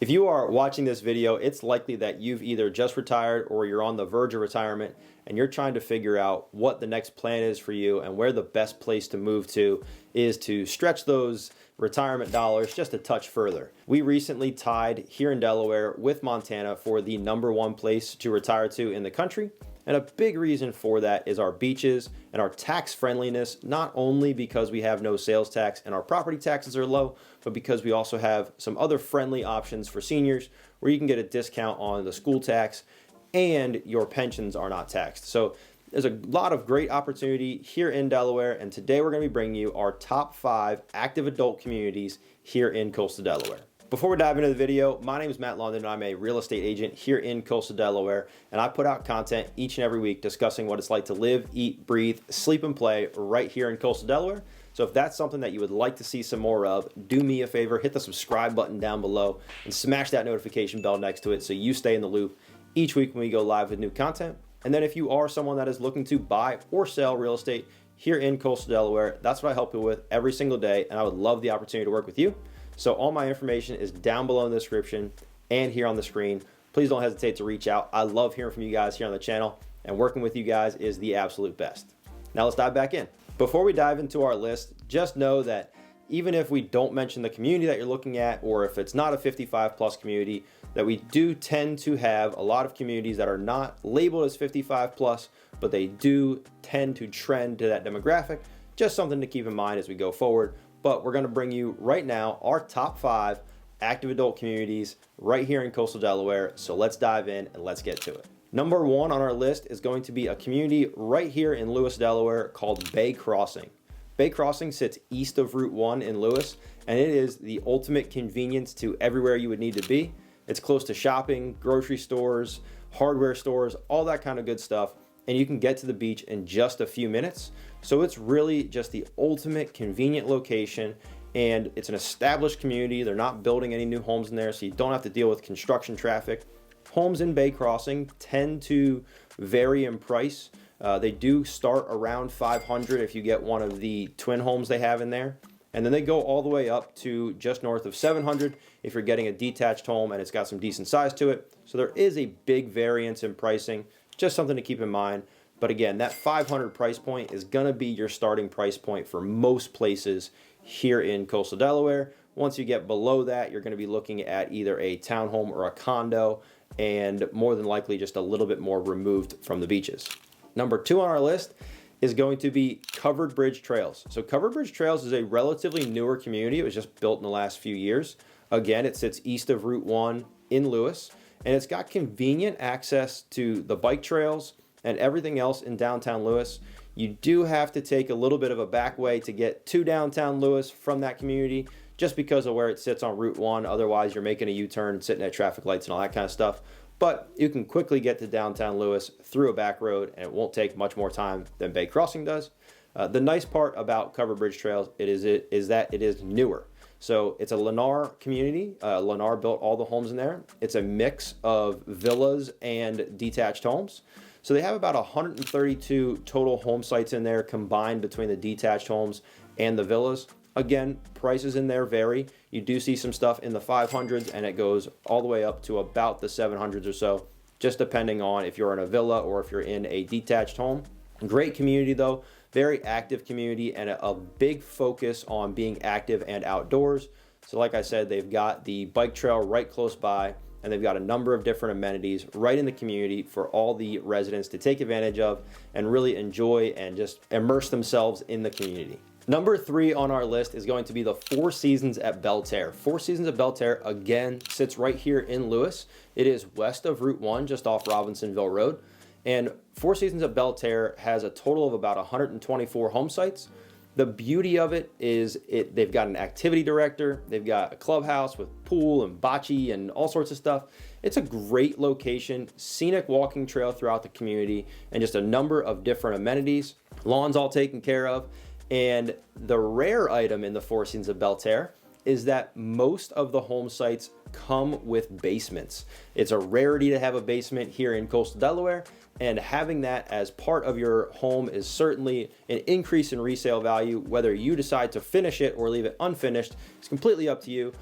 If you are watching this video, it's likely that you've either just retired or you're on the verge of retirement and you're trying to figure out what the next plan is for you and where the best place to move to is to stretch those retirement dollars just a touch further. We recently tied here in Delaware with Montana for the #1 place to retire to in the country. And a big reason for that is our beaches and our tax friendliness, not only because we have no sales tax and our property taxes are low, but because we also have some other friendly options for seniors where you can get a discount on the school tax and your pensions are not taxed. So there's a lot of great opportunity here in Delaware, and today we're going to be bringing you our top 5 active adult communities here in Coastal Delaware. Before we dive into the video, my name is Matt Lunden and I'm a real estate agent here in Coastal Delaware, and I put out content each and every week discussing what it's like to live, eat, breathe, sleep, and play right here in Coastal Delaware. So if that's something that you would like to see some more of, do me a favor, hit the subscribe button down below and smash that notification bell next to it so you stay in the loop each week when we go live with new content. And then if you are someone that is looking to buy or sell real estate here in Coastal Delaware, that's what I help you with every single day, and I would love the opportunity to work with you. So all my information is down below in the description and here on the screen. Please don't hesitate to reach out. I love hearing from you guys here on the channel, and working with you guys is the absolute best. Now let's dive back in. Before we dive into our list, just know that even if we don't mention the community that you're looking at, or if it's not a 55+ community, that we do tend to have a lot of communities that are not labeled as 55+, but they do tend to trend to that demographic. Just something to keep in mind as we go forward. But we're going to bring you right now our top 5 active adult communities right here in Coastal Delaware. So let's dive in and let's get to it. #1 on our list is going to be a community right here in Lewes, Delaware called Bay Crossing. Bay Crossing sits east of Route 1 in Lewes, and it is the ultimate convenience to everywhere you would need to be. It's close to shopping, grocery stores, hardware stores, all that kind of good stuff. And you can get to the beach in just a few minutes. So it's really just the ultimate convenient location, and it's an established community. They're not building any new homes in there, so you don't have to deal with construction traffic. Homes in Bay Crossing tend to vary in price. They do start around $500 if you get one of the twin homes they have in there. And then they go all the way up to just north of $700 if you're getting a detached home and it's got some decent size to it. So there is a big variance in pricing. Just something to keep in mind. But again, that $500 price point is going to be your starting price point for most places here in Coastal Delaware. Once you get below that, you're going to be looking at either a townhome or a condo, and more than likely just a little bit more removed from the beaches. #2 on our list is going to be Covered Bridge Trails. So Covered Bridge Trails is a relatively newer community. It was just built in the last few years. Again, it sits east of Route 1 in Lewes, and it's got convenient access to the bike trails and everything else in downtown Lewes. You do have to take a little bit of a back way to get to downtown Lewes from that community just because of where it sits on Route 1. Otherwise, you're making a U-turn, sitting at traffic lights and all that kind of stuff. But you can quickly get to downtown Lewes through a back road, and it won't take much more time than Bay Crossing does. The nice part about Covered Bridge Trails is that it is newer. So it's a Lennar community. Lennar built all the homes in there. It's a mix of villas and detached homes. So they have about 132 total home sites in there combined between the detached homes and the villas. Again, prices in there vary. You do see some stuff in the 500s, and it goes all the way up to about the 700s or so, just depending on if you're in a villa or if you're in a detached home. Great community though, very active community, and a big focus on being active and outdoors. So like I said, they've got the bike trail right close by, and they've got a number of different amenities right in the community for all the residents to take advantage of and really enjoy and just immerse themselves in the community. #3 on our list is going to be the Four Seasons at Belterra. Four Seasons at Belterra, again, sits right here in Lewes. It is west of Route 1, just off Robinsonville Road. And Four Seasons at Belterra has a total of about 124 home sites. The beauty of it is they've got an activity director, they've got a clubhouse with pool and bocce and all sorts of stuff. It's a great location, scenic walking trail throughout the community, and just a number of different amenities. Lawns all taken care of. And the rare item in the Four Seasons of Belterra is that most of the home sites come with basements. It's a rarity to have a basement here in Coastal Delaware, and having that as part of your home is certainly an increase in resale value. Whether you decide to finish it or leave it unfinished is completely up to you.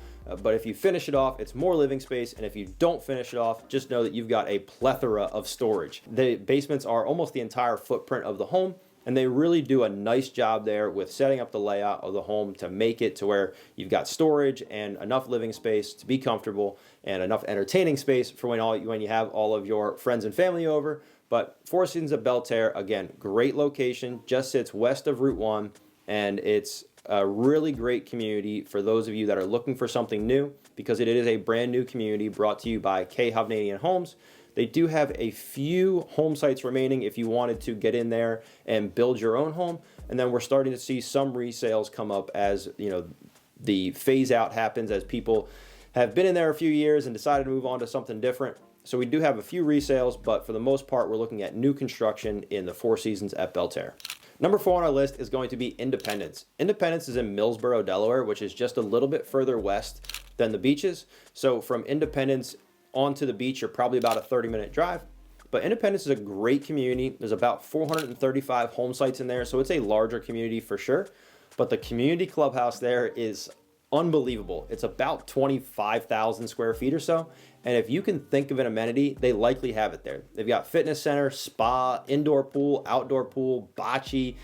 But if you finish it off, it's more living space. And if you don't finish it off, just know that you've got a plethora of storage. The basements are almost the entire footprint of the home, and they really do a nice job there with setting up the layout of the home to make it to where you've got storage and enough living space to be comfortable and enough entertaining space for when you have all of your friends and family over. But Four Seasons at Belterra, again, great location, just sits west of Route 1, and it's a really great community for those of you that are looking for something new, because it is a brand new community brought to you by K. Hovnanian Homes. They do have a few home sites remaining if you wanted to get in there and build your own home. And then we're starting to see some resales come up as, you know, the phase out happens, as people have been in there a few years and decided to move on to something different. So we do have a few resales, but for the most part, we're looking at new construction in the Four Seasons at Belterra. Number 4 on our list is going to be Independence. Independence is in Millsboro, Delaware, which is just a little bit further west than the beaches. So from Independence onto the beach, you're probably about a 30-minute drive. But Independence is a great community. There's about 435 home sites in there, so it's a larger community for sure. But the community clubhouse there is unbelievable. It's about 25,000 square feet or so. And if you can think of an amenity, they likely have it there. They've got fitness center, spa, indoor pool, outdoor pool, bocce.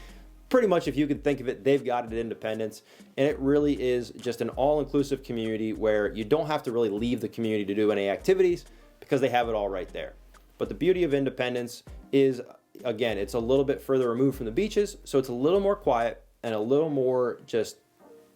Pretty much if you can think of it, they've got it at Independence. And it really is just an all-inclusive community where you don't have to really leave the community to do any activities because they have it all right there. But the beauty of Independence is, again, it's a little bit further removed from the beaches, so it's a little more quiet and a little more just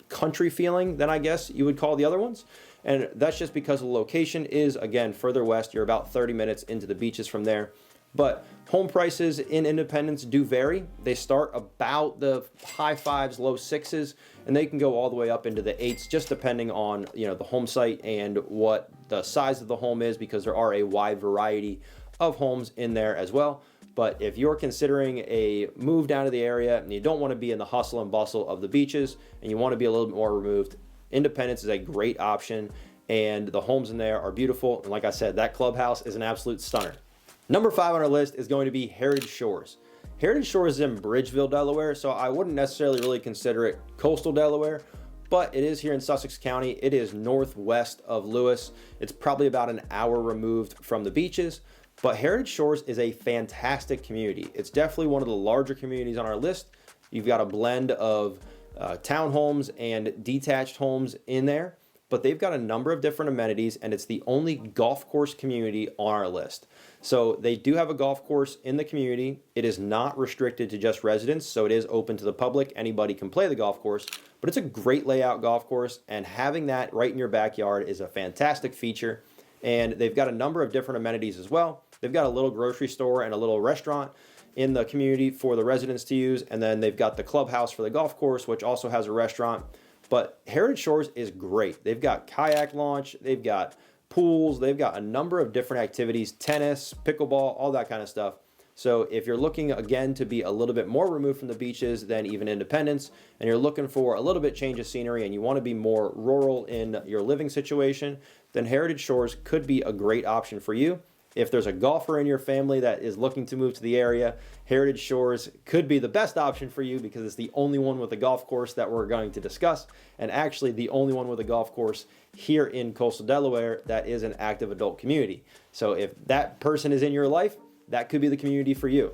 country feeling than I guess you would call the other ones. And that's just because the location is, again, further west. You're about 30 minutes into the beaches from there. But home prices in Independence do vary. They start about the high 5s, low 6s, and they can go all the way up into the 8s, just depending on, you know, the home site and what the size of the home is, because there are a wide variety of homes in there as well. But if you're considering a move down to the area and you don't want to be in the hustle and bustle of the beaches and you want to be a little bit more removed, Independence is a great option, and the homes in there are beautiful. And like I said, that clubhouse is an absolute stunner. Number 5 on our list is going to be Heritage Shores. Heritage Shores is in Bridgeville, Delaware, so I wouldn't necessarily really consider it coastal Delaware, but it is here in Sussex County. It is northwest of Lewes. It's probably about an hour removed from the beaches, but Heritage Shores is a fantastic community. It's definitely one of the larger communities on our list. You've got a blend of townhomes and detached homes in there, but they've got a number of different amenities, and it's the only golf course community on our list. So they do have a golf course in the community. It is not restricted to just residents, so it is open to the public. Anybody can play the golf course, but it's a great layout golf course, and having that right in your backyard is a fantastic feature. And they've got a number of different amenities as well. They've got a little grocery store and a little restaurant in the community for the residents to use, and then they've got the clubhouse for the golf course, which also has a restaurant. But Heritage Shores is great. They've got kayak launch, they've got pools, they've got a number of different activities, tennis, pickleball, all that kind of stuff. So if you're looking, again, to be a little bit more removed from the beaches than even Independence, and you're looking for a little bit change of scenery and you want to be more rural in your living situation, then Heritage Shores could be a great option for you. If there's a golfer in your family that is looking to move to the area, Heritage Shores could be the best option for you, because it's the only one with a golf course that we're going to discuss, and actually the only one with a golf course here in coastal Delaware that is an active adult community. So if that person is in your life, that could be the community for you.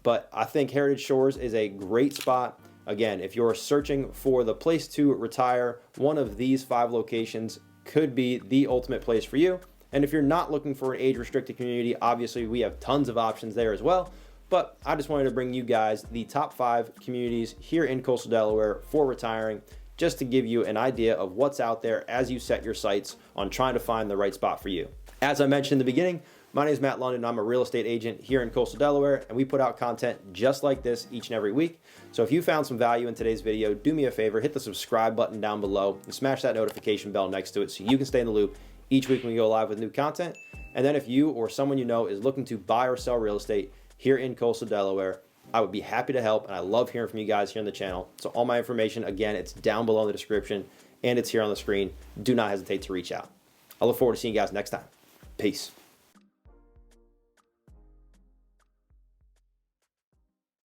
But I think Heritage Shores is a great spot. Again, if you're searching for the place to retire, one of these 5 locations could be the ultimate place for you. And if you're not looking for an age-restricted community, obviously we have tons of options there as well. But I just wanted to bring you guys the top 5 communities here in coastal Delaware for retiring, just to give you an idea of what's out there as you set your sights on trying to find the right spot for you. As I mentioned in the beginning, my name is Matt Lunden. I'm a real estate agent here in coastal Delaware, and we put out content just like this each and every week. So if you found some value in today's video, do me a favor, hit the subscribe button down below and smash that notification bell next to it so you can stay in the loop each week when we go live with new content. And then if you or someone you know is looking to buy or sell real estate here in coastal Delaware, I would be happy to help, and I love hearing from you guys here on the channel. So all my information, again, it's down below in the description, and it's here on the screen. Do not hesitate to reach out. I look forward to seeing you guys next time. Peace.